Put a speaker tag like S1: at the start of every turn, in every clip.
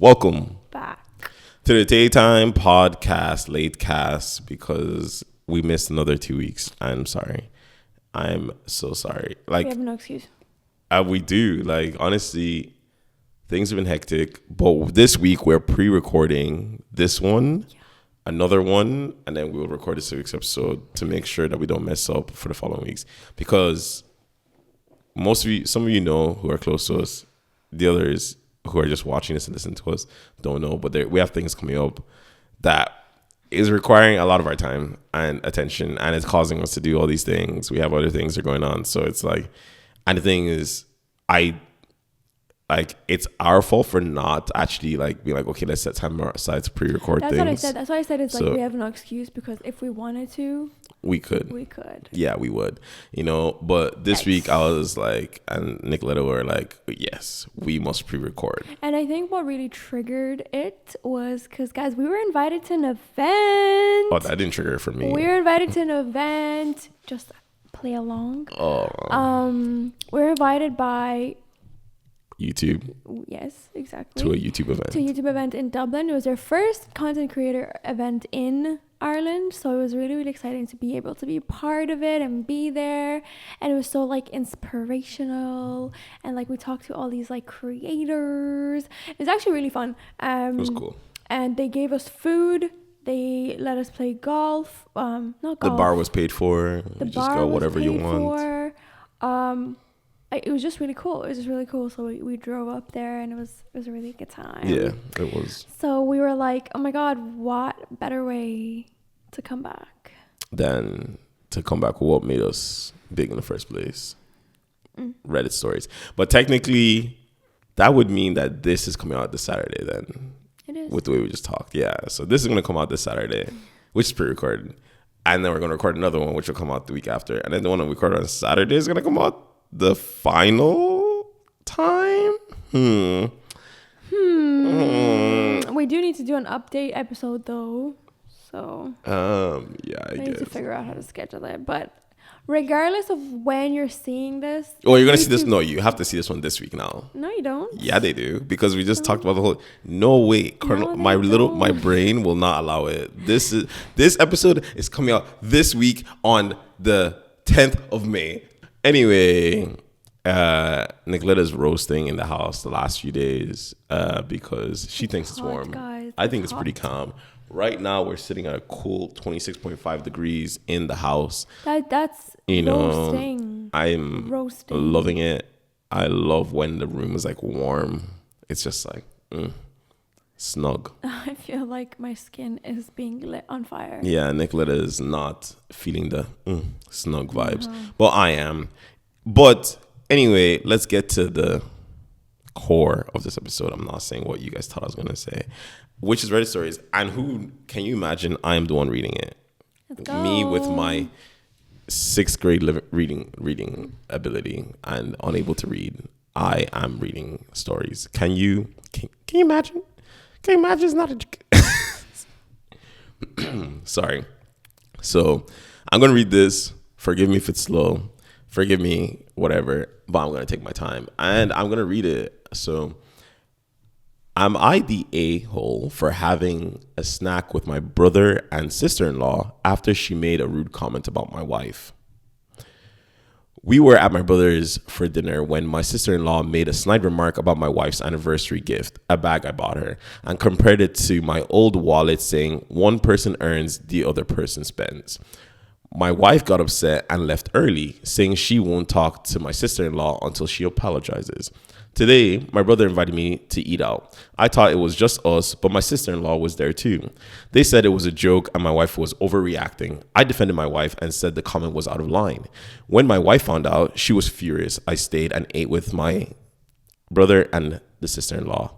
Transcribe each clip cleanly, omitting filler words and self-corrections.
S1: Welcome
S2: Back.
S1: to the TAE Time Podcast, late cast, because we missed another 2 weeks. I'm sorry. I'm so sorry.
S2: We have no excuse.
S1: We do. Honestly, things have been hectic. But this week, we're pre-recording this one, another one, and then we'll record a 6 weeks episode to make sure that we don't mess up for the following weeks. Because some of you know who are close to us. The others who are just watching this and listening to us don't know, but we have things coming up that is requiring a lot of our time and attention, and it's causing us to do all these things. We have other things that are going on, so it's and the thing is, it's our fault for not actually being okay, let's set time aside to pre-record things.
S2: That's what I said. That's why I said it's we have no excuse, because if we wanted to,
S1: we could. Yeah, we would. But this week I was and Nicoletta were yes, we must pre-record.
S2: And I think what really triggered it was because, guys, we were invited to an event.
S1: Oh, that didn't trigger it for me.
S2: We were invited to an event. Just play along.
S1: Oh.
S2: We're invited by
S1: YouTube.
S2: Yes, exactly.
S1: To a YouTube event.
S2: To a YouTube event in Dublin. It was their first content creator event in Ireland. So it was really, really exciting to be able to be part of it and be there. And it was so inspirational. And we talked to all these creators. It was actually really fun.
S1: It was cool.
S2: And they gave us food. They let us play golf. Not golf.
S1: The bar was paid for. You just go whatever you want.
S2: It was just really cool. So we drove up there, and it was a really good time.
S1: Yeah, it was.
S2: So we were like, oh my God, what better way to come back
S1: than to come back with what made us big in the first place? Reddit stories. But technically, that would mean that this is coming out this Saturday then.
S2: It is.
S1: With the way we just talked. Yeah. So this is going to come out this Saturday, which is pre-recorded. And then we're going to record another one, which will come out the week after. And then the one that we record on Saturday is going to come out the final time? We
S2: do need to do an update episode though. So
S1: yeah, I
S2: need to figure out how to schedule it. But regardless of when you're seeing this.
S1: Oh, you're gonna see this? No, you have to see this one this week now.
S2: No, you don't.
S1: Yeah, they do, because we just talked about the whole. No way, Colonel. My brain will not allow it. This episode is coming out this week on the 10th of May. Anyway, Nicoletta's roasting in the house the last few days because she thinks it's warm.
S2: Guys,
S1: I think it's pretty calm. Right now, we're sitting at a cool 26.5 degrees in the house.
S2: That's roasting.
S1: I'm loving it. I love when the room is warm. It's just snug.
S2: I feel like my skin is being lit on fire.
S1: Yeah, Nicoletta is not feeling the snug vibes. But I am. But anyway, let's get to the core of this episode. I'm not saying what you guys thought I was going to say, which is Reddit stories. And who can you imagine I am the one reading it?
S2: Let's go.
S1: Me with my 6th grade reading ability and unable to read. I am reading stories. Can you imagine? Can you imagine? It's not a... Sorry. So I'm going to read this. Forgive me if it's slow. Forgive me, whatever. But I'm going to take my time. And I'm going to read it. So, am I the a-hole for having a snack with my brother and sister-in-law after she made a rude comment about my wife? We were at my brother's for dinner when my sister-in-law made a snide remark about my wife's anniversary gift, a bag I bought her, and compared it to my old wallet, saying one person earns, the other person spends. My wife got upset and left early, saying she won't talk to my sister-in-law until she apologizes. Today, my brother invited me to eat out. I thought it was just us, but my sister-in-law was there too. They said it was a joke and my wife was overreacting. I defended my wife and said the comment was out of line. When my wife found out, she was furious. I stayed and ate with my brother and the sister-in-law.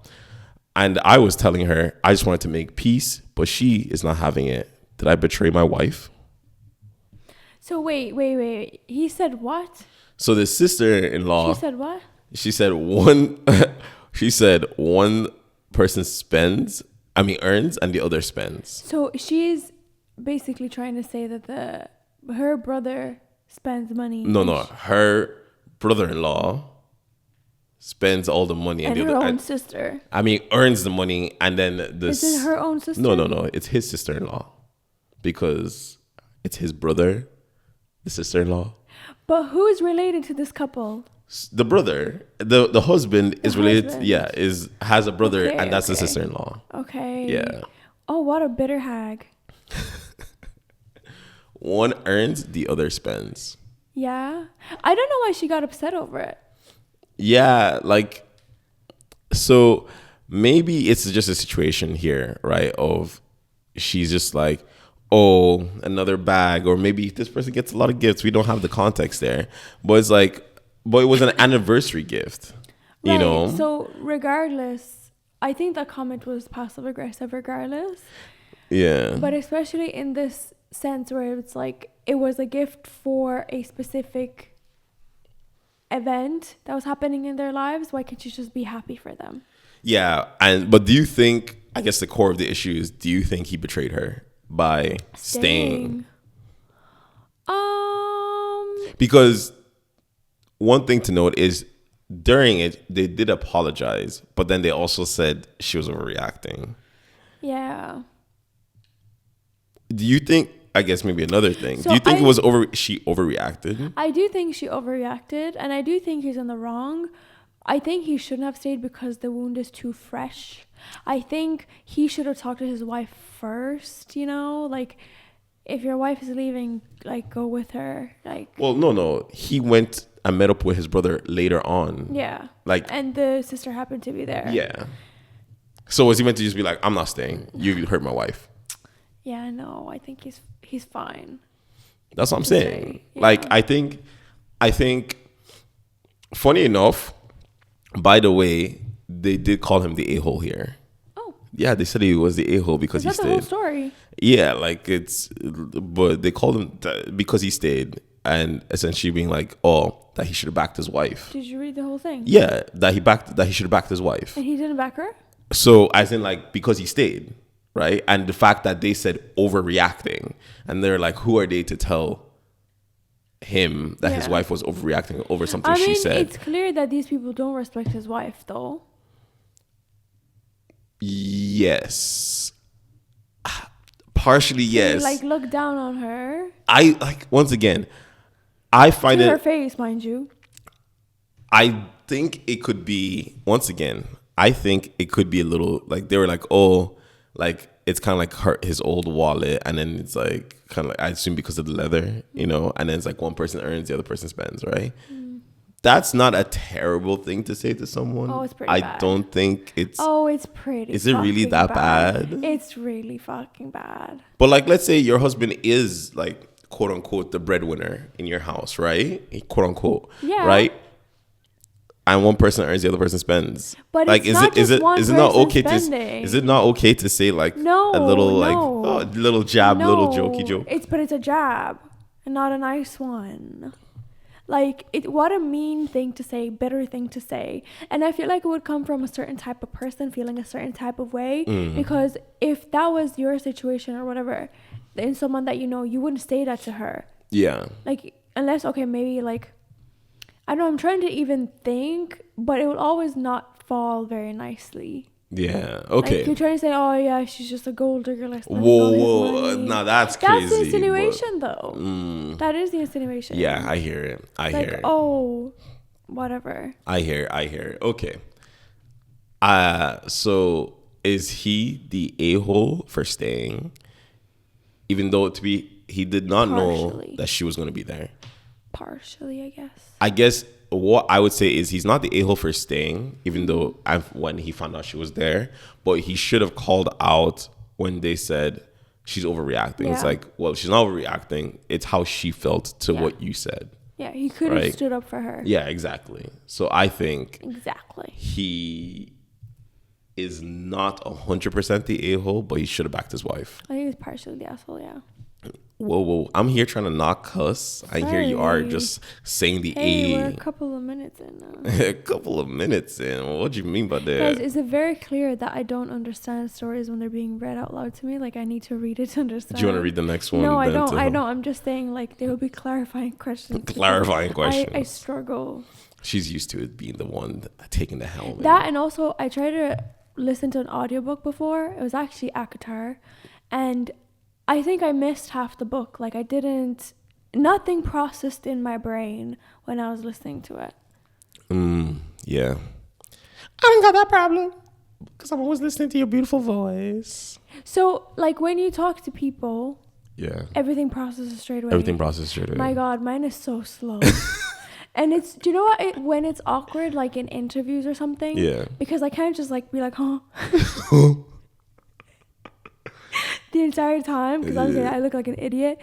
S1: And I was telling her I just wanted to make peace, but she is not having it. Did I betray my wife?
S2: So wait. He said what?
S1: So the sister-in-law.
S2: She said what?
S1: She said one person earns and the other spends.
S2: So she's basically trying to say that her brother spends money.
S1: No. Her brother-in-law spends all the money,
S2: and
S1: the
S2: her
S1: other,
S2: own sister.
S1: I mean, earns the money, and then
S2: Is it her own sister?
S1: No. It's his sister-in-law, because it's his brother, the sister-in-law.
S2: But who is related to this couple?
S1: The brother, the husband is related.
S2: Husband.
S1: Has a brother,
S2: Okay,
S1: and that's the
S2: okay.
S1: sister-in-law.
S2: Okay.
S1: Yeah.
S2: Oh, what a bitter hag.
S1: One earns, the other spends.
S2: Yeah. I don't know why she got upset over it.
S1: Yeah, like, so maybe it's just a situation here, right? Of she's just like, oh, another bag, or maybe this person gets a lot of gifts. We don't have the context there, but it's like, but it was an anniversary gift, you know?
S2: So regardless, I think that comment was passive aggressive regardless.
S1: Yeah.
S2: But especially in this sense where it's like, it was a gift for a specific event that was happening in their lives. Why can't you just be happy for them?
S1: Yeah. But do you think, I guess the core of the issue is, do you think he betrayed her by staying? Because one thing to note is, during it, they did apologize, but then they also said she was overreacting.
S2: Yeah.
S1: Do you think, I guess maybe another thing,
S2: So
S1: do you think she overreacted?
S2: I do think she overreacted, and I do think he's in the wrong. I think he shouldn't have stayed because the wound is too fresh. I think he should have talked to his wife first, you know? Like, if your wife is leaving, like, go with her. Like,
S1: Well, no. He went and met up with his brother later on.
S2: yeah.
S1: Like,
S2: and the sister happened to be there.
S1: yeah. So was he meant to just be like, I'm not staying. You hurt my wife.
S2: Yeah, no, I think he's fine.
S1: That's what I'm saying.
S2: Yeah.
S1: Like, I think, funny enough, by the way, they did call him the a-hole here.
S2: Oh.
S1: Yeah, they said he was the a-hole because he
S2: Is that
S1: stayed.
S2: the whole story?
S1: Yeah, like but they called him because he stayed, and essentially being like, oh, that he should have backed his wife.
S2: Did you read the whole thing?
S1: Yeah, that he should have backed his wife.
S2: And he didn't back her?
S1: So as in, like, because he stayed, right? And the fact that they said overreacting, and they're like, who are they to tell him that his wife was overreacting over something she said?
S2: It's clear that these people don't respect his wife, though.
S1: Yes. Partially, yes.
S2: They, like, look down on her.
S1: I, like, once again, I find
S2: To
S1: it...
S2: her face, mind you.
S1: I think it could be, once again, I think it could be a little, like, they were like, oh, like, it's kind of like his old wallet, and then it's like, kind of like, I assume because of the leather, you know, and then it's like one person earns, the other person spends, right? That's not a terrible thing to say to someone.
S2: Oh, it's pretty bad.
S1: I don't think it's...
S2: Oh, it's pretty
S1: Is it really that bad?
S2: It's really fucking bad.
S1: But, like, let's say your husband is, like, quote unquote, the breadwinner in your house, right? Quote unquote.
S2: Yeah.
S1: Right? And one person earns, the other person spends.
S2: But
S1: like,
S2: it's not just one person spending.
S1: Is it not okay to say, like,
S2: No,
S1: a little,
S2: no.
S1: like, oh, little jab, little jokey joke?
S2: But it's a jab and not a nice one. Like, what a mean thing to say, bitter thing to say. And I feel like it would come from a certain type of person feeling a certain type of way. Because if that was your situation or whatever, in someone that you know, you wouldn't say that to her.
S1: Yeah.
S2: Like, unless, okay, maybe, like, I don't know, I'm trying to even think, but it will always not fall very nicely.
S1: Yeah. Okay.
S2: Like, you're trying to say, oh, yeah, she's just a gold digger.
S1: Whoa. Nah, that's crazy.
S2: That's the insinuation, though. That is the insinuation.
S1: Yeah, I hear it. I hear it.
S2: Oh, whatever.
S1: I hear it. Okay. So is he the a-hole for staying? Even though he did not know that she was going to be there.
S2: Partially, I guess.
S1: I guess what I would say is he's not the a-hole for staying, even though when he found out she was there, but he should have called out when they said she's overreacting.
S2: Yeah.
S1: It's like, well, she's not overreacting. It's how she felt to what you said.
S2: Yeah, he could have stood up for her.
S1: Yeah, exactly. So I think
S2: exactly
S1: he is not 100% the a-hole, but he should have backed his wife.
S2: I think he's partially the asshole, yeah.
S1: Whoa. I'm here trying to not cuss. And here you are
S2: Sorry.
S1: just saying the
S2: Hey, we're
S1: A.
S2: a couple of minutes in now.
S1: A couple of minutes in. What do you mean by
S2: Guys,
S1: that?
S2: is it very clear that I don't understand stories when they're being read out loud to me? Like, I need to read it to understand.
S1: Do you want to read the next one?
S2: No, I
S1: then
S2: don't.
S1: to-
S2: I don't. I'm just saying, like, there will be clarifying questions. because
S1: Clarifying questions.
S2: I struggle.
S1: She's used to it being the one taking the helm.
S2: That, and also, I tried to listen to an audiobook before. It was actually ACOTAR. And I think I missed half the book. Like, nothing processed in my brain when I was listening to it.
S1: Yeah. I don't got that problem because I'm always listening to your beautiful voice.
S2: So, like, when you talk to people,
S1: Yeah.
S2: everything processes straight away.
S1: Everything processed straight away.
S2: My God, mine is so slow. And do you know what? When it's awkward, like in interviews or something?
S1: Yeah.
S2: Because I can't just like be like, huh? The entire time, because obviously I look like an idiot.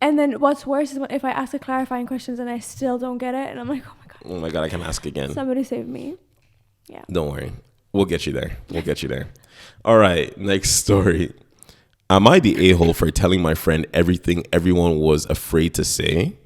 S2: And then what's worse is if I ask a clarifying questions and I still don't get it, and I'm like,
S1: Oh my God, I can ask again.
S2: somebody save me. Yeah.
S1: Don't worry. We'll get you there. All right, next story. Am I the a-hole for telling my friend everything everyone was afraid to say?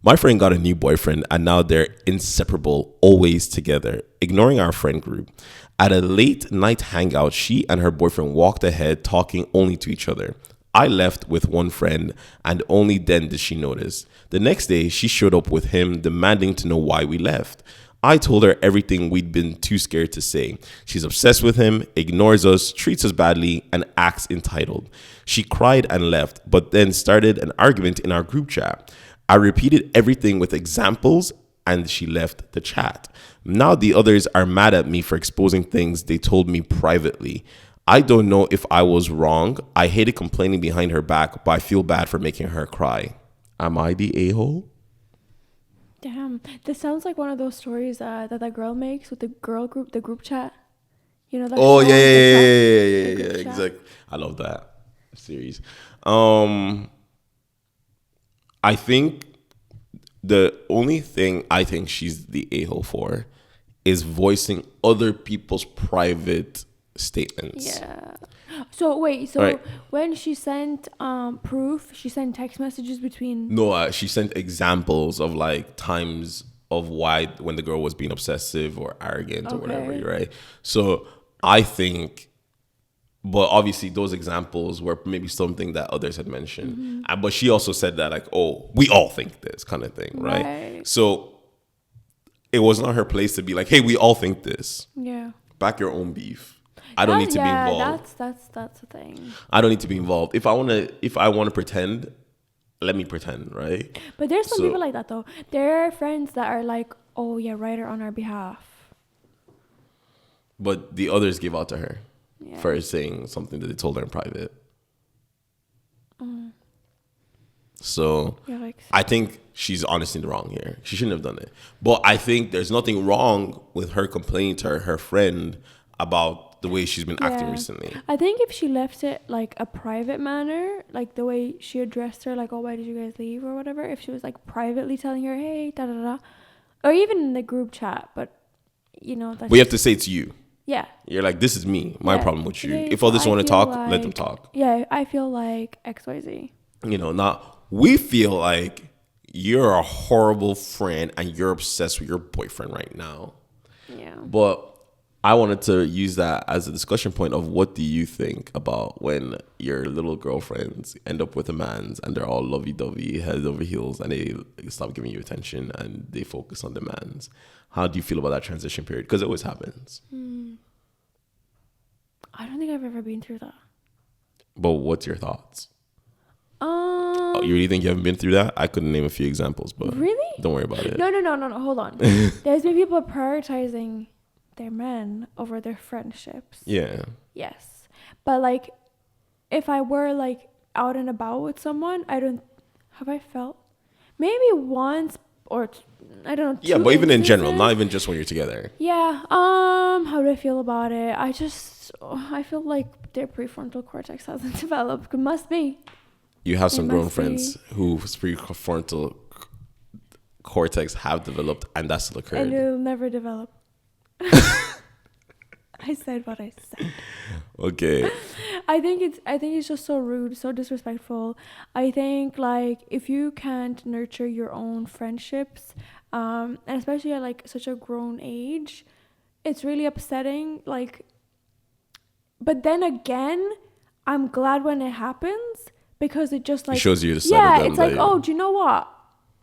S1: My friend got a new boyfriend and now they're inseparable, always together, ignoring our friend group. At a late night hangout, she and her boyfriend walked ahead, talking only to each other. I left with one friend and only then did she notice. The next day, she showed up with him, demanding to know why we left. I told her everything we'd been too scared to say. She's obsessed with him, ignores us, treats us badly, and acts entitled. She cried and left, but then started an argument in our group chat. I repeated everything with examples, and she left the chat. Now the others are mad at me for exposing things they told me privately. I don't know if I was wrong. I hated complaining behind her back, but I feel bad for making her cry. Am I the a-hole?
S2: Damn. This sounds like one of those stories that girl makes with the girl group, the group chat. You know that?
S1: Oh,
S2: show
S1: yeah,
S2: on
S1: yeah,
S2: TikTok? The group chat.
S1: exactly. I love that series. I think the only thing I think she's the a-hole for is voicing other people's private statements.
S2: Yeah. So wait, so
S1: Right.
S2: when she sent proof, she sent text messages between.
S1: No, she sent examples of like times of why when the girl was being obsessive or arrogant or whatever,
S2: Okay.
S1: right? So I think, but obviously those examples were maybe something that others had mentioned. But she also said that like, oh, we all think this kind of thing, right?
S2: Right.
S1: So it was not her place to be like, hey, we all think this.
S2: Yeah.
S1: Back your own beef. I don't need to be involved.
S2: That's the thing.
S1: I don't need to be involved. If I want to pretend, let me pretend, right?
S2: But there's some
S1: So-
S2: people like that though. There are friends that are like, oh yeah, write her on our behalf.
S1: But the others gave out to her
S2: Yeah.
S1: for saying something that they told her in private. So
S2: Yikes.
S1: I think she's honestly in the wrong here. She shouldn't have done it. But I think there's nothing wrong with her complaining to her friend about the way she's been acting
S2: Yeah.
S1: recently.
S2: I think if she left it like a private manner, like the way she addressed her, like, oh, why did you guys leave or whatever, if she was like privately telling her, hey, da da da, or even in the group chat, but you know, that's
S1: But you have to say it's you.
S2: yeah.
S1: You're like, this is me. My
S2: Yeah.
S1: problem with you.
S2: Okay,
S1: If
S2: so
S1: others
S2: I
S1: want to
S2: feel
S1: talk, let them
S2: like-
S1: talk.
S2: Yeah, I feel like XYZ.
S1: You know, not we feel like you're a horrible friend and you're obsessed with your boyfriend right now.
S2: Yeah.
S1: But I wanted to use that as a discussion point of what do you think about when your little girlfriends end up with a man's and they're all lovey-dovey, head over heels, and they stop giving you attention and they focus on the man's. How do you feel about that transition period? Because it always happens.
S2: I don't think I've ever been through that.
S1: But what's your thoughts? Oh, you really think you haven't been through that? I couldn't name a few examples, but
S2: Really?
S1: don't worry about it.
S2: No. Hold on. There's been people prioritizing their men over their friendships.
S1: Yeah.
S2: Yes. But like, if I were like out and about with someone, have I felt maybe once or I don't know.
S1: Yeah,
S2: 2
S1: but even in general,
S2: instances.
S1: not even just when you're together.
S2: Yeah. How do I feel about it? I feel like their prefrontal cortex hasn't developed. It must be.
S1: You have some
S2: It
S1: grown
S2: must
S1: friends whose prefrontal cortex have developed, and that still
S2: And
S1: occurred.
S2: it'll never develop. I said what I said.
S1: Okay.
S2: I think it's just so rude, so disrespectful. I think like if you can't nurture your own friendships, and especially at like such a grown age, it's really upsetting. Like, but then again, I'm glad when it happens because it just like
S1: It shows you the side of them.
S2: it's like, oh, do you know what?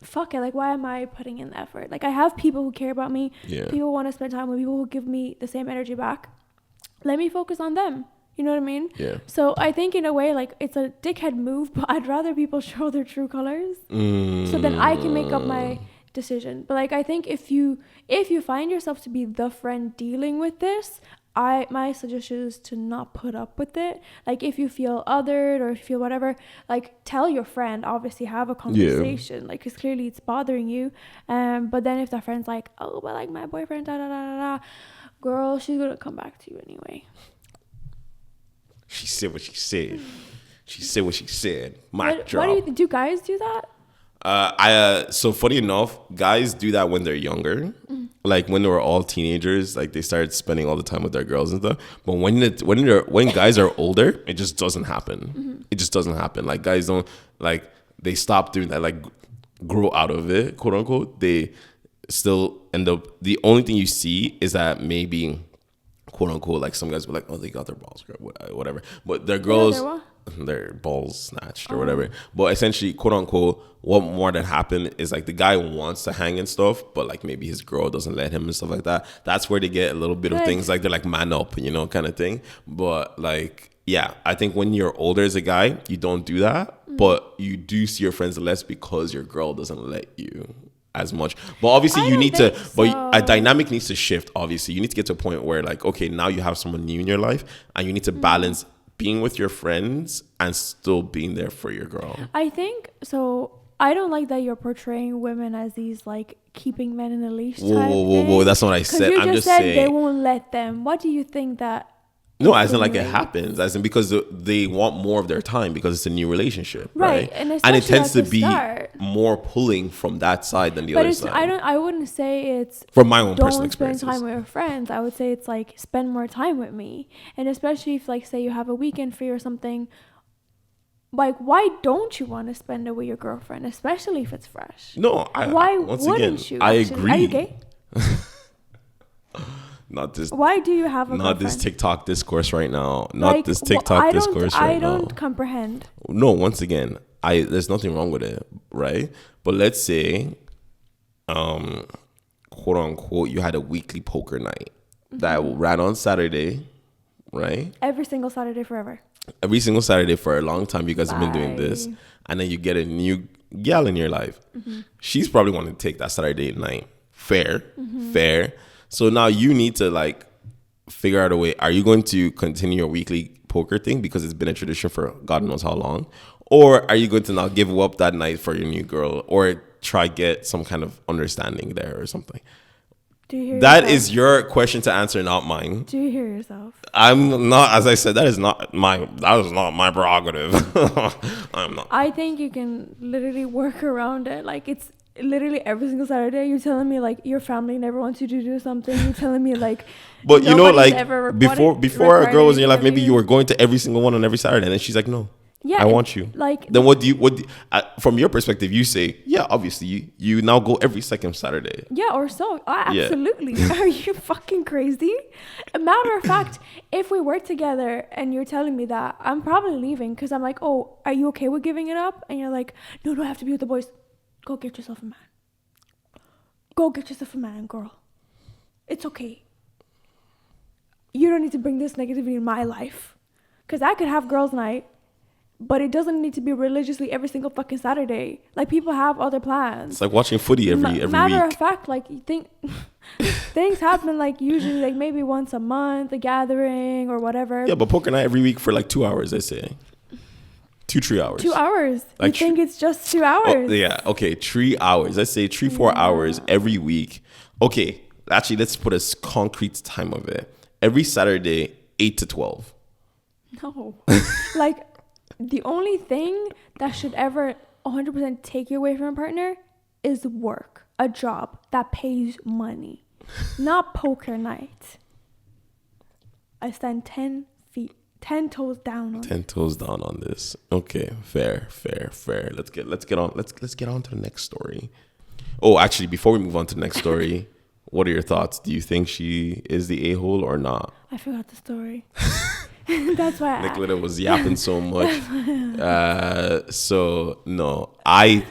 S2: Fuck it. Like, why am I putting in the effort? Like, I have people who care about me.
S1: Yeah.
S2: People want to spend time with people who give me the same energy back. Let me focus on them. You know what I mean?
S1: Yeah.
S2: So I think in a way, like, it's a dickhead move, but I'd rather people show their true colors. So then I can make up my decision. But like, I think if you find yourself to be the friend dealing with this, my suggestion is to not put up with it. Like, if you feel othered or if you feel whatever, like, tell your friend, obviously have a conversation. Like, because clearly it's bothering you. But then if that friend's like, oh, but like my boyfriend, da da da da da, girl, she's gonna come back to you anyway.
S1: She said what she said. She said what she said.
S2: What do you think? Do guys do that?
S1: So funny enough, guys do that when they're younger. Like when they were all teenagers, like they started spending all the time with their girls and stuff. But when guys are older, it just doesn't happen. It just doesn't happen. Like guys don't, like, they stop doing that, like grow out of it, quote unquote. They still end up, the only thing you see is that maybe, quote unquote, like some guys will be like, oh, they got their balls, whatever. But their girls, their balls snatched or whatever. But essentially, quote unquote, what more than happened is like the guy wants to hang and stuff, but like maybe his girl doesn't let him and stuff like that. That's where they get a little bit of things like they're like man up, you know, kind of thing. But like, yeah, I think when you're older as a guy, you don't do that, but you do see your friends less because your girl doesn't let you as much. But obviously you need to, but a dynamic needs to shift. Obviously you need to get to a point where like, okay, now you have someone new in your life and you need to balance being with your friends and still being there for your girl.
S2: I think so. I don't like that you're portraying women as these like keeping men in a leash.
S1: Whoa, that's not what I said.
S2: I'm just saying they won't let them. What do you think that?
S1: No, as in like it happens, as in because they want more of their time because it's a new relationship, right? And it tends to be more pulling from that side than the other side.
S2: I wouldn't say it's
S1: from my own personal experience.
S2: Don't spend time with your friends. I would say it's like spend more time with me, and especially if like say you have a weekend free or something. Like, why don't you want to spend it with your girlfriend, especially if it's fresh?
S1: No,
S2: why wouldn't you?
S1: I agree.
S2: Are you gay?
S1: Not this.
S2: Why do you have a
S1: not
S2: girlfriend?
S1: This TikTok discourse right now? Not like, this TikTok discourse right now.
S2: I don't comprehend.
S1: No, once again, there's nothing wrong with it, right? But let's say, quote unquote, you had a weekly poker night that ran on Saturday, right?
S2: Every single Saturday forever.
S1: Every single Saturday for a long time. You guys have been doing this, and then you get a new gal in your life. She's probably wanting to take that Saturday night. Fair. So now you need to like figure out a way. Are you going to continue your weekly poker thing because it's been a tradition for God knows how long? Or are you going to now give up that night for your new girl or try get some kind of understanding there or something?
S2: Do you hear
S1: that
S2: yourself?
S1: Is your question to answer, not mine.
S2: Do you hear yourself?
S1: I'm not, as I said, that is not my prerogative. I'm not.
S2: I think you can literally work around it. Like it's literally every single Saturday you're telling me like your family never wants you to do something. You're telling me like,
S1: but you know, like before a girl was in your life, maybe you were going to every single one on every Saturday, and then she's like, no. Yeah, I want you. Like, then what from your perspective, you say, yeah, obviously you now go every second Saturday.
S2: Yeah, or so. Absolutely. Yeah. Are you fucking crazy? A matter of fact, if we work together and you're telling me that, I'm probably leaving because I'm like, oh, are you okay with giving it up? And you're like, no, I have to be with the boys. Go get yourself a man. Go get yourself a man, girl. It's okay. You don't need to bring this negativity in my life. Because I could have girls' night. But it doesn't need to be religiously every single fucking Saturday. Like, people have other plans.
S1: It's like watching footy every week.
S2: Matter of fact, like, you think things happen, like, usually, like, maybe once a month, a gathering or whatever.
S1: Yeah, but poker night every week for, like, 2 hours, they say. 3 hours.
S2: 2 hours? Like, you think it's just 2 hours?
S1: Oh, yeah, okay, 3 hours. Let's say 3-4 hours every week. Okay, actually, let's put a concrete time of it. Every Saturday, 8 to 12.
S2: No. Like... The only thing that should ever 100% take you away from a partner is work, a job that pays money, not poker night. I stand 10 toes down on
S1: 10 toes down on this. Okay, fair. Let's get on to the next story. Oh, actually, before we move on to the next story, what are your thoughts? Do you think she is the a-hole or not?
S2: I forgot the story. That's why
S1: Nicoletta was yapping so much. So no, I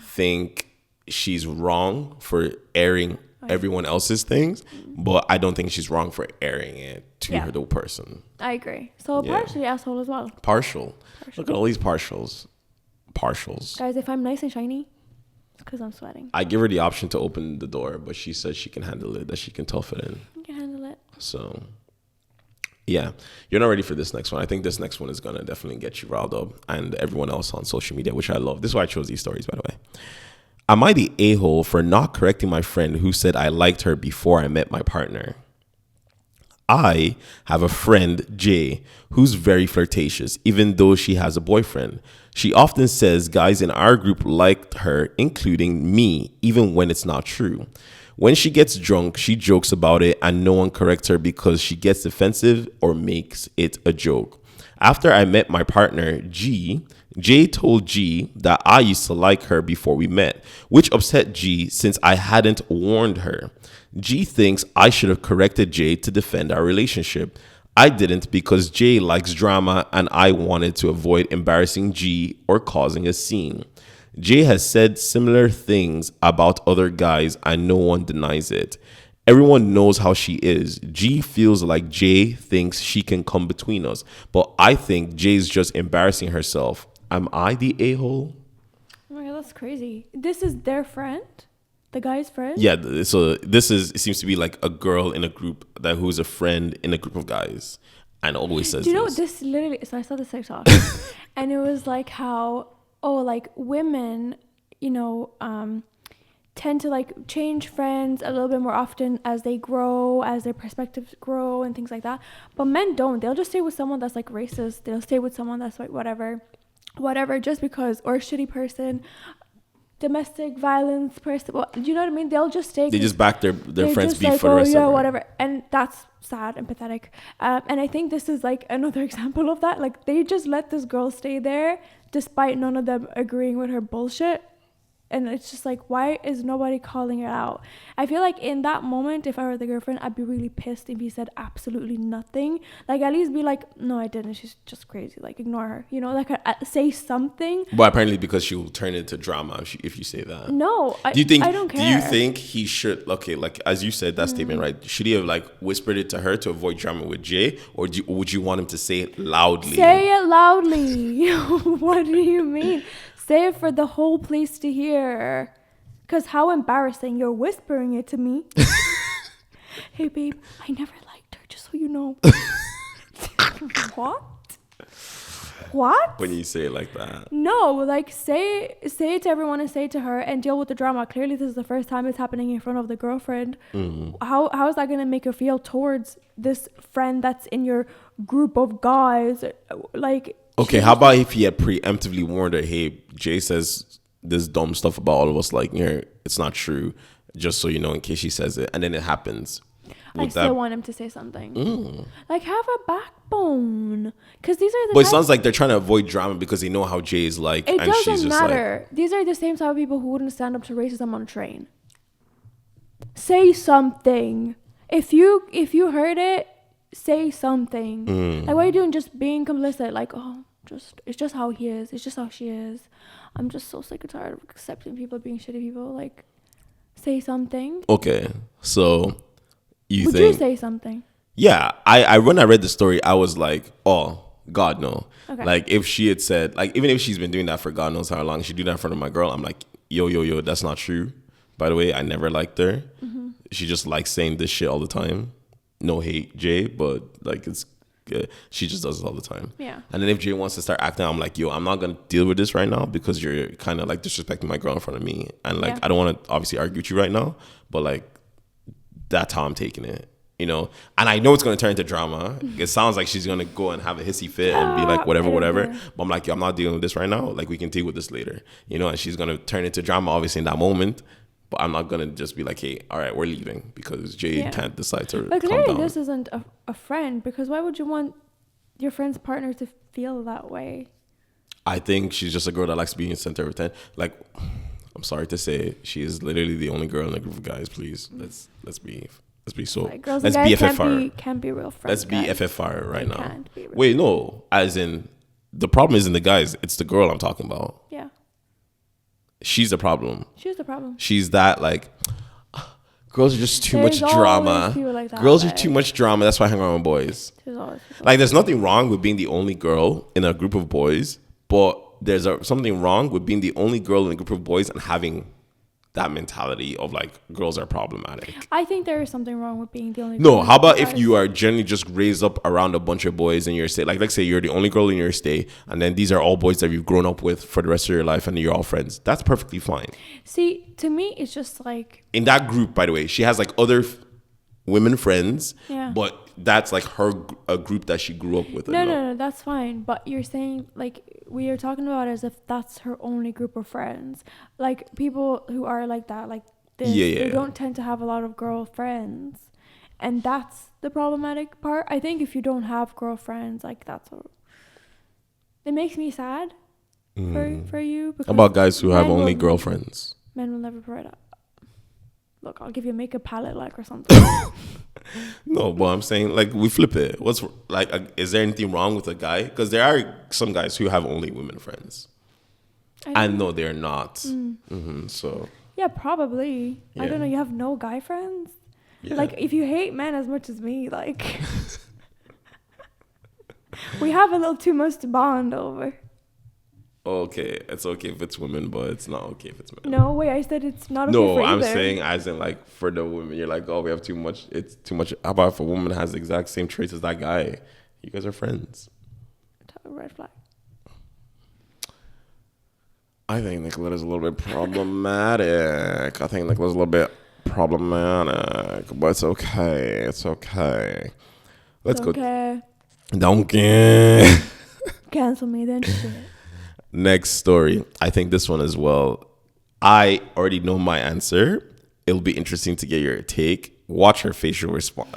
S1: think she's wrong for airing everyone else's things, but I don't think she's wrong for airing it to her the person.
S2: I agree. So partially asshole as well.
S1: Partial. Look at all these partials.
S2: Guys, if I'm nice and shiny, it's because I'm sweating.
S1: I give her the option to open the door, but she says she can handle it, that she can tough it in.
S2: You can handle it.
S1: So, yeah. You're not ready for this next one. I think this next one is going to definitely get you riled up, and everyone else on social media, which I love. This is why I chose these stories, by the way. Am I the a-hole for not correcting my friend who said I liked her before I met my partner? I have a friend, Jay, who's very flirtatious, even though she has a boyfriend. She often says guys in our group liked her, including me, even when it's not true. When she gets drunk, she jokes about it and no one corrects her because she gets defensive or makes it a joke. After I met my partner, Jay told G that I used to like her before we met, which upset G since I hadn't warned her. G thinks I should have corrected Jay to defend our relationship. I didn't because Jay likes drama and I wanted to avoid embarrassing G or causing a scene. Jay has said similar things about other guys and no one denies it. Everyone knows how she is. G feels like Jay thinks she can come between us, but I think Jay's just embarrassing herself. Am I the a-hole?
S2: Oh my God, that's crazy. This is their friend? The guy's friend?
S1: Yeah, so it seems to be like a girl in a group who's a friend in a group of guys and always says
S2: Do you know this literally, so I saw this TikTok and it was like how, like women, tend to like change friends a little bit more often as they grow, as their perspectives grow and things like that. But men don't. They'll just stay with someone that's like racist. They'll stay with someone that's like whatever, just because, or a shitty person, domestic violence person. Well, do you know what I mean? They'll just stay.
S1: They just back their friends' beef for the rest of it.
S2: Whatever. And that's sad and pathetic. And I think this is like another example of that. Like they just let this girl stay there despite none of them agreeing with her bullshit. And it's just like, why is nobody calling her out? I feel like in that moment, if I were the girlfriend, I'd be really pissed if he said absolutely nothing. Like, at least be like, no, I didn't. She's just crazy. Like, ignore her. Like, say something.
S1: But apparently because she will turn into drama if you say that.
S2: No, I don't care.
S1: Do you think he should, okay, like, as you said that statement, right? Should he have, like, whispered it to her to avoid drama with Jay? Or would you want him to say it loudly?
S2: Say it loudly. What do you mean? Say it for the whole place to hear. Because how embarrassing. You're whispering it to me. Hey, babe, I never liked her, just so you know. What?
S1: When you say it like that.
S2: No, like say it to everyone and say it to her and deal with the drama. Clearly, this is the first time it's happening in front of the girlfriend. Mm-hmm. How is that going to make her feel towards this friend that's in your group of guys? Like...
S1: Okay, how about if he had preemptively warned her, hey, Jay says this dumb stuff about all of us liking her. It's not true, just so you know, in case she says it. And then it happens.
S2: I still want him to say something. Like, have a backbone. Because these are the...
S1: But it sounds like they're trying to avoid drama because they know how Jay is like.
S2: It
S1: and
S2: doesn't
S1: she's just
S2: matter.
S1: Like,
S2: these are the same type of people who wouldn't stand up to racism on a train. Say something. If you heard it, say something. Like, what are you doing just being complicit? Like, it's just how he is. It's just how she is. I'm just so sick and tired of accepting people being shitty people. Like, say something.
S1: Okay, so
S2: Would you say something?
S1: Yeah, I when I read the story, I was like, oh, God, no.
S2: Okay.
S1: Like, if she had said, like, even if she's been doing that for God knows how long, she'd do that in front of my girl, I'm like, yo, that's not true. By the way, I never liked her. Mm-hmm. She just likes saying this shit all the time. No hate, Jay, but, like, it's... she just does it all the time.
S2: Yeah.
S1: And then if Jay wants to start acting, I'm like, I'm not gonna deal with this right now because you're kind of like disrespecting my girl in front of me, and like I don't want to obviously argue with you right now, but like that's how I'm taking it, and I know it's gonna turn into drama. It sounds like she's gonna go and have a hissy fit and be like whatever. But I'm like, I'm not dealing with this right now. Like, we can deal with this later, and she's gonna turn into drama obviously in that moment. But I'm not gonna just be like, hey, all right, we're leaving because Jade can't decide to
S2: but
S1: calm
S2: clearly
S1: down.
S2: this isn't a friend, because why would you want your friend's partner to feel that way?
S1: I think she's just a girl that likes to be in center of attention. Like, I'm sorry to say, she is literally the only girl in a group of guys. Please, let's be so.
S2: Like, girls
S1: let's
S2: and guys
S1: BFFR.
S2: can't be real friends.
S1: Let's be FFR right
S2: They
S1: now.
S2: can't be real.
S1: Wait, no, as in the problem isn't the guys; it's the girl I'm talking about.
S2: Yeah,
S1: She's the problem.
S2: she's the problem.
S1: She's that like. Girls are just too
S2: There's
S1: much
S2: always
S1: drama.
S2: people like that,
S1: Girls are
S2: like-
S1: too much drama. That's why I hang around with boys.
S2: There's always people.
S1: Like, there's nothing wrong with being the only girl in a group of boys, but there's something wrong with being the only girl in a group of boys and having that mentality of like girls are problematic.
S2: I think there is something wrong with being the only.
S1: No,
S2: girl
S1: how about
S2: in
S1: if
S2: class.
S1: you are generally just raised up around a bunch of boys in your state? Like, let's say you're the only girl in your state, and then these are all boys that you've grown up with for the rest of your life, and you're all friends. That's perfectly fine.
S2: See, to me, it's just like,
S1: In that group, by the way, she has like other women friends,
S2: Yeah.
S1: but that's like a group that she grew up with.
S2: no, that's fine. But you're saying, like, we are talking about it as if that's her only group of friends. Like, people who are like that, like this,
S1: Yeah.
S2: they don't tend to have a lot of girlfriends, and that's the problematic part. I think if you don't have girlfriends, like, it makes me sad for you. Because
S1: How about guys who have
S2: men
S1: only
S2: will-
S1: girlfriends?
S2: Men will never provide that. Look, I'll give you a makeup palette, like, or something.
S1: No, but I'm saying like we flip it. What's like? Is there anything wrong with a guy? Because there are some guys who have only women friends, and no, they're not. So
S2: Yeah, probably. I
S1: Yeah.
S2: don't know. You have no guy friends?
S1: yeah.
S2: Like, if you hate men as much as me, like, we have a little too much to bond over.
S1: Okay, it's okay if it's women, but it's not okay if it's men.
S2: No, wait, I said it's not okay
S1: No,
S2: for
S1: I'm
S2: either.
S1: saying as in like for the women, you're like, oh, we have too much. It's too much. How about if a woman has the exact same traits as that guy? You guys are friends.
S2: Red flag.
S1: I think Nicola's a little bit problematic. But it's okay. It's okay. Let's go.
S2: Okay.
S1: Donkey.
S2: Cancel me then. Shit.
S1: Next story. I think this one as well. I already know my answer. It'll be interesting to get your take. Watch her facial response.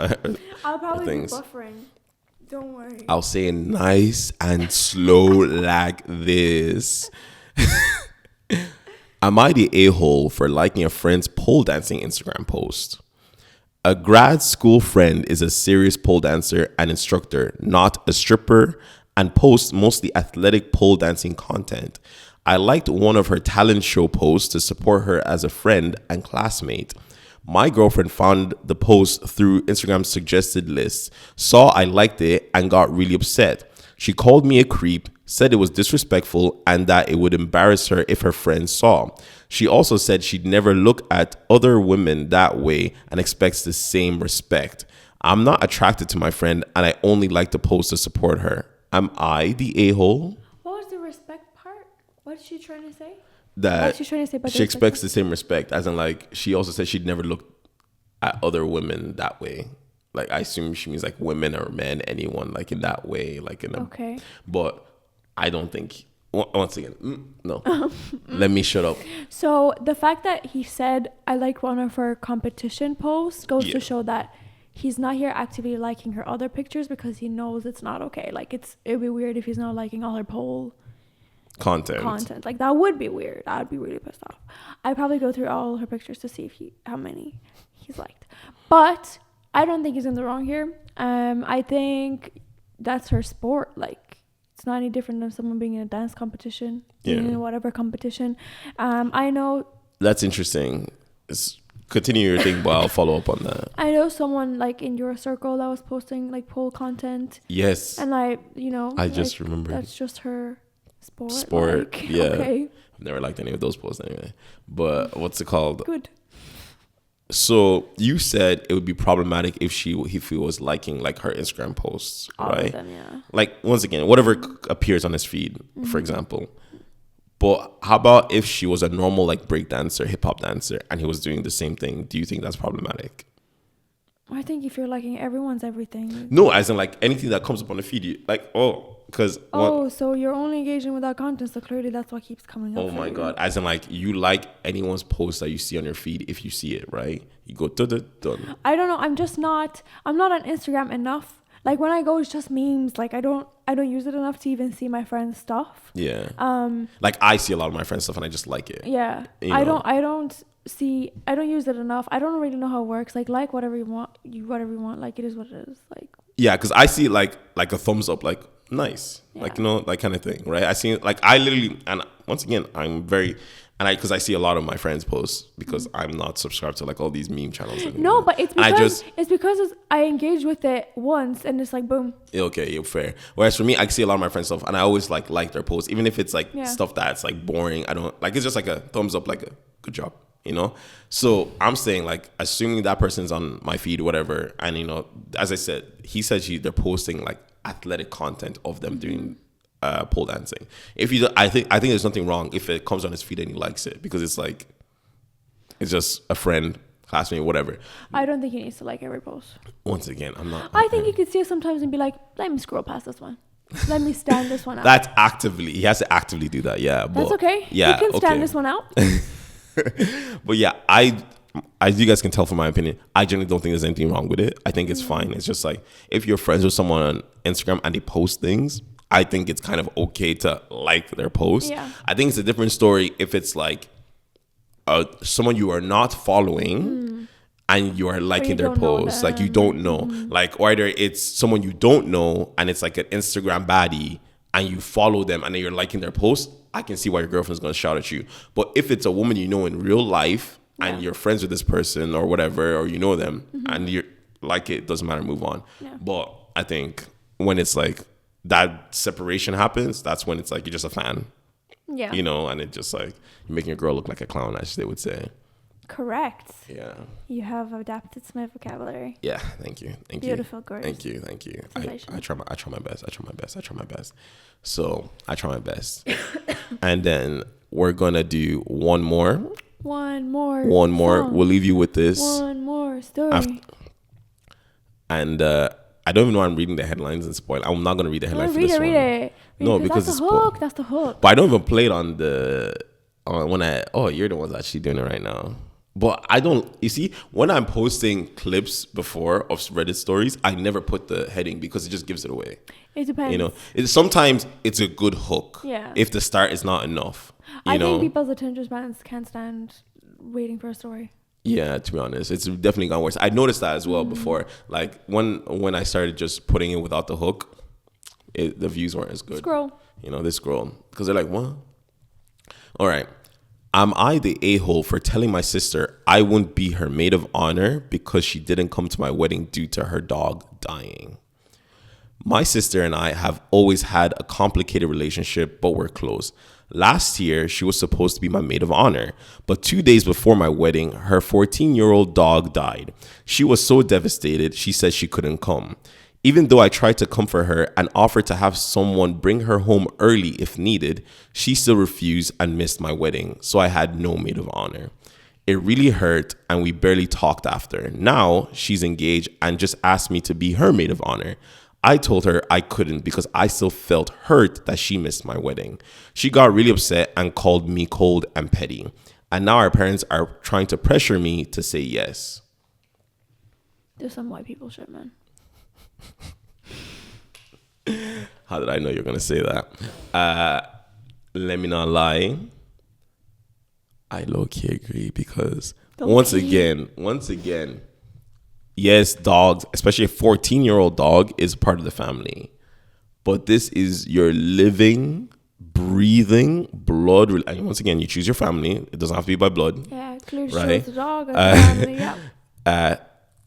S2: I'll probably be
S1: things.
S2: buffering. Don't worry.
S1: I'll say it nice and slow like this. Am I the a-hole for liking a friend's pole dancing Instagram post? A grad school friend is a serious pole dancer and instructor, not a stripper, and posts mostly athletic pole dancing content. I liked one of her talent show posts to support her as a friend and classmate. My girlfriend found the post through Instagram's suggested list, saw I liked it, and got really upset. She called me a creep, said it was disrespectful, and that it would embarrass her if her friends saw. She also said she'd never look at other women that way and expects the same respect. I'm not attracted to my friend, and I only like to post to support her. Am I the a-hole?
S2: What was the respect part? What's she trying to say?
S1: That
S2: What's she trying to say about the
S1: she
S2: respect
S1: expects the same respect, as in like she also said she'd never look at other women that way. Like, I assume she means like women or men, anyone like in that way, like in a.
S2: Okay.
S1: But I don't think. Once again, no. Let me shut up.
S2: So the fact that he said I like one of her competition posts goes
S1: Yeah.
S2: to show that he's not here actively liking her other pictures because he knows it's not okay. Like, it'd be weird if he's not liking all her pole content. Like, that would be weird. I'd be really pissed off. I'd probably go through all her pictures to see how many he's liked. But I don't think he's in the wrong here. I think that's her sport. Like, it's not any different than someone being in a dance competition, being in whatever competition. I know.
S1: That's interesting. Continue your thing, but I'll follow up on that.
S2: I know someone like in your circle that was posting like pole content.
S1: Yes.
S2: And I
S1: just remembered.
S2: That's just her sport. Like,
S1: Yeah.
S2: Okay.
S1: I've never liked any of those posts anyway. But what's it called?
S2: Good.
S1: So you said it would be problematic if he was liking like her Instagram posts,
S2: All of
S1: right?
S2: them, yeah.
S1: Like, once again, whatever appears on his feed, for example. But how about if she was a normal like break dancer, hip hop dancer, and he was doing the same thing? Do you think that's problematic?
S2: I think if you're liking everyone's everything.
S1: No, as in like anything that comes up on the feed, like, oh, because
S2: so you're only engaging with that content, so clearly that's what keeps coming up.
S1: Oh my God. As in, like, you like anyone's post that you see on your feed if you see it, right? You go, dun.
S2: I don't know. I'm not on Instagram enough. Like, when I go, it's just memes. Like, I don't use it enough to even see my friends' stuff.
S1: Yeah. Like, I see a lot of my friends' stuff and I just like it.
S2: Yeah. I don't use it enough. I don't really know how it works. Like whatever you want. Like, it is what it is. Like. Yeah,
S1: because I see like a thumbs up, like, nice. Yeah. Like, like kind of thing, right? I see, like, I literally, and once again, because I see a lot of my friends post because I'm not subscribed to like all these meme channels anymore.
S2: No, but it's because I engaged with it once and it's like boom.
S1: Okay, fair. Whereas for me, I see a lot of my friends' stuff and I always like their posts, even if it's like stuff that's like boring. I don't like, it's just like a thumbs up, like a good job, So I'm saying, like, assuming that person's on my feed, whatever, and as I said, he said they're posting like athletic content of them doing pole dancing. I think there's nothing wrong if it comes on his feed and he likes it, because it's like, it's just a friend, classmate, whatever.
S2: I don't think he needs to like every post.
S1: Once again, I'm not.
S2: I think he could see it sometimes and be like, let me scroll past this one. Let me stand this one out.
S1: He has to actively do that. Yeah, but
S2: that's okay.
S1: Yeah,
S2: he can stand this one out.
S1: But yeah, as you guys can tell from my opinion, I generally don't think there's anything wrong with it. I think it's fine. It's just like, if you're friends with someone on Instagram and they post things, I think it's kind of okay to like their post.
S2: Yeah.
S1: I think it's a different story if it's like someone you are not following and you are liking their posts. Like, you don't know. Like, or either it's someone you don't know and it's like an Instagram baddie and you follow them and then you're liking their post. I can see why your girlfriend's going to shout at you. But if it's a woman you know in real life and you're friends with this person or whatever, or you know them and you're like, it doesn't matter, move on. Yeah. But I think when it's like that separation happens, that's when it's like, you're just a fan.
S2: Yeah.
S1: And it just like, you're making your girl look like a clown, as they would say.
S2: Correct.
S1: Yeah.
S2: You have adapted to my vocabulary.
S1: Yeah, thank you.
S2: Beautiful, gorgeous.
S1: Thank you. I try my best. So I try my best. And then we're gonna do one more.
S2: One more.
S1: Song. We'll leave you with this.
S2: One more story.
S1: And I don't even know I'm reading the headlines and spoil. I'm not gonna read the headlines for this one.
S2: Read it.
S1: No, because
S2: that's the hook. That's the hook.
S1: But I don't even play it on the you're the ones actually doing it right now. But I don't, you see, when I'm posting clips before of Reddit stories, I never put the heading because it just gives it away.
S2: It depends.
S1: Sometimes it's a good hook.
S2: Yeah.
S1: If the start is not enough.
S2: I think people's attention spans can't stand waiting for a story.
S1: Yeah, to be honest, it's definitely gone worse. I noticed that as well before. Like when I started just putting it without the hook, the views weren't as good.
S2: Scroll.
S1: They scroll because they're like, what? All right. Am I the a-hole for telling my sister I wouldn't be her maid of honor because she didn't come to my wedding due to her dog dying? My sister and I have always had a complicated relationship, but we're close. Last year, she was supposed to be my maid of honor, but 2 days before my wedding, her 14-year-old dog died. She was so devastated, she said she couldn't come. Even though I tried to comfort her and offered to have someone bring her home early if needed, she still refused and missed my wedding, so I had no maid of honor. It really hurt and we barely talked after. Now she's engaged and just asked me to be her maid of honor. I told her I couldn't because I still felt hurt that she missed my wedding. She got really upset and called me cold and petty. And now our parents are trying to pressure me to say yes.
S2: There's some white people shit, man.
S1: How did I know you're going to say that? Let me not lie. I low-key agree because once again, yes, dogs, especially a 14-year-old dog, is part of the family. But this is your living, breathing blood. And once again, you choose your family. It doesn't have to be by blood.
S2: Yeah, clearly right? Choose the dog as the family, yeah.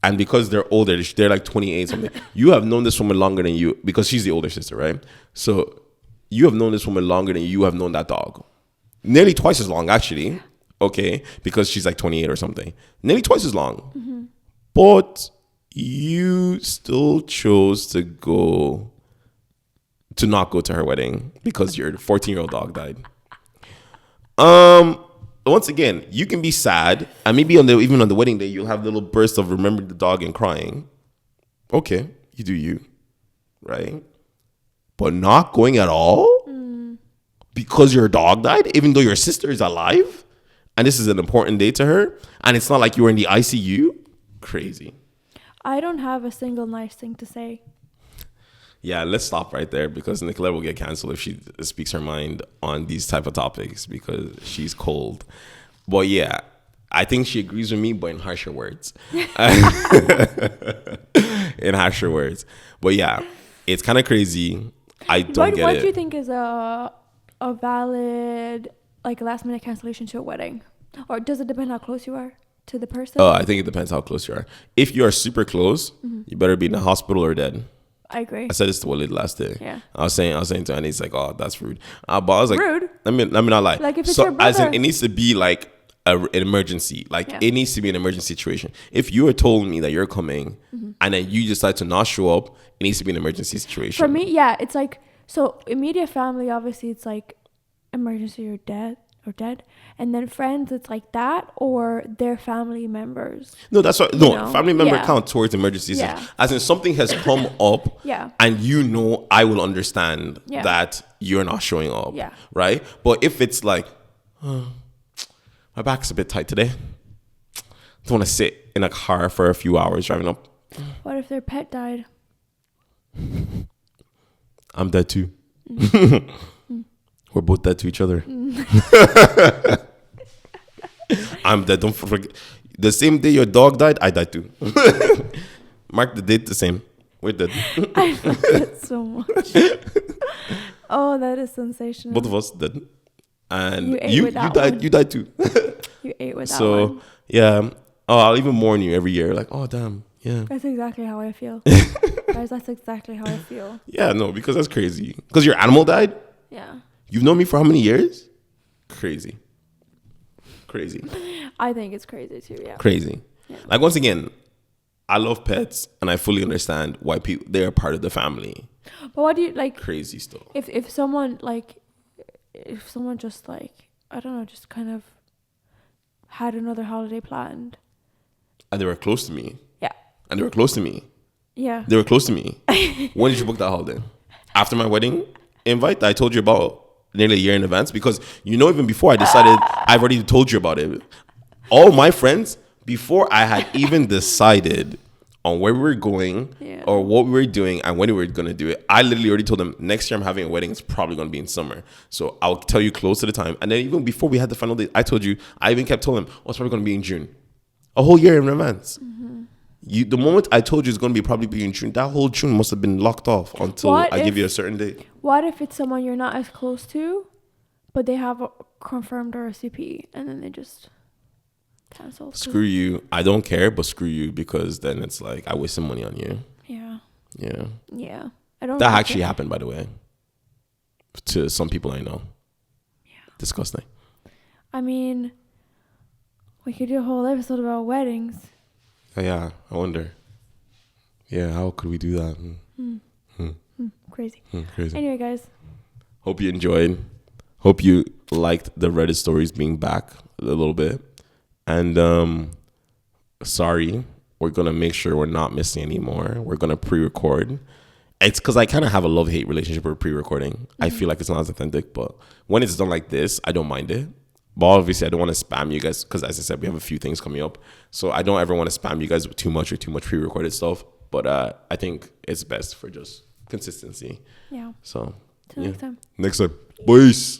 S1: And because they're older, they're like 28 something. You have known this woman longer than you, because she's the older sister, right? So you have known this woman longer than you have known that dog. Nearly twice as long, actually. Okay, because she's like 28 or something. Nearly twice as long. Mm-hmm. But you still chose to not go to her wedding because your 14-year-old dog died. Once again, you can be sad, and maybe even on the wedding day, you'll have little bursts of remembering the dog and crying. Okay, you do you, right? but not going at all because your dog died, even though your sister is alive, and this is an important day to her, and it's not like you were in the ICU. Crazy.
S2: I don't have a single nice thing to say.
S1: Yeah, let's stop right there because Nicolette will get canceled if she speaks her mind on these type of topics because she's cold. But yeah, I think she agrees with me, but in harsher words. In harsher words. But yeah, it's kind of crazy. I don't get it.
S2: What do you think is a valid, like, last minute cancellation to a wedding? Or does it depend how close you are to the person?
S1: Oh, I think it depends how close you are. If you are super close, you better be in the hospital or dead.
S2: I agree.
S1: I said this to Walid last day.
S2: Yeah.
S1: I was saying to Annie, he's like, oh, that's rude. But I was like,
S2: rude?
S1: Let me not lie.
S2: Like, if it's your brother.
S1: As in, it needs to be like an emergency. Like, it needs to be an emergency situation. If you are told me that you're coming and then you decide to not show up, it needs to be an emergency situation.
S2: For me, yeah, it's like, so immediate family, obviously, it's like emergency or dead. And then friends, it's like that, or their family members.
S1: No, that's what. No, family member count towards emergencies.
S2: Yeah.
S1: As in, something has come up, and I will understand that you're not showing up, right? But if it's like, my back's a bit tight today, I don't want to sit in a car for a few hours driving up.
S2: What if their pet died?
S1: I'm dead too. We're both dead to each other. I'm dead. Don't forget. The same day your dog died, I died too. Mark the date the same. We're dead.
S2: I love it so much. Oh, that is sensational.
S1: Both of us dead. And
S2: you
S1: died. You died too.
S2: You ate with that one.
S1: So, yeah. Oh, I'll even mourn you every year. Like, oh, damn. Yeah.
S2: That's exactly how I feel. Guys, that's exactly how I feel.
S1: Yeah, no, because that's crazy. Because your animal died?
S2: Yeah.
S1: You've known me for how many years? Crazy.
S2: I think it's crazy too, yeah.
S1: Crazy.
S2: Yeah.
S1: Like, once again, I love pets and I fully understand why they're part of the family.
S2: But what do you, like...
S1: Crazy stuff.
S2: If someone just, like, I don't know, just kind of had another holiday planned.
S1: And they were close to me.
S2: Yeah.
S1: And they were close to me.
S2: Yeah.
S1: They were close to me. When did you book that holiday? After my wedding invite that I told you about nearly a year in advance? Because, even before I decided, I've already told you about it. All my friends, before I had even decided on where we were going or what we were doing and when we were going to do it, I literally already told them next year I'm having a wedding. It's probably going to be in summer. So I'll tell you close to the time. And then even before we had the final date, I told you, I even kept telling them, oh, it's probably going to be in June. A whole year in advance. The moment I told you it's going to probably be in June, that whole June must have been locked off until I give you a certain date.
S2: What if it's someone you're not as close to, but they have a confirmed RSVP and then they just cancel?
S1: Screw you. I don't care, but screw you, because then it's like I wasted money on you.
S2: Yeah.
S1: I don't. That actually happened, by the way, to some people I know. Yeah. Disgusting.
S2: I mean, we could do a whole episode about weddings.
S1: Yeah, I wonder. Yeah, how could we do that?
S2: Crazy.
S1: Crazy.
S2: Anyway, guys.
S1: Hope you enjoyed. Hope you liked the Reddit stories being back a little bit. And sorry, we're going to make sure we're not missing anymore. We're going to pre-record. It's because I kind of have a love-hate relationship with pre-recording. I feel like it's not as authentic, but when it's done like this, I don't mind it. But obviously, I don't want to spam you guys because, as I said, we have a few things coming up. So I don't ever want to spam you guys with too much pre-recorded stuff. But I think it's best for just consistency.
S2: Yeah.
S1: So,
S2: Till next time.
S1: Next time. Peace.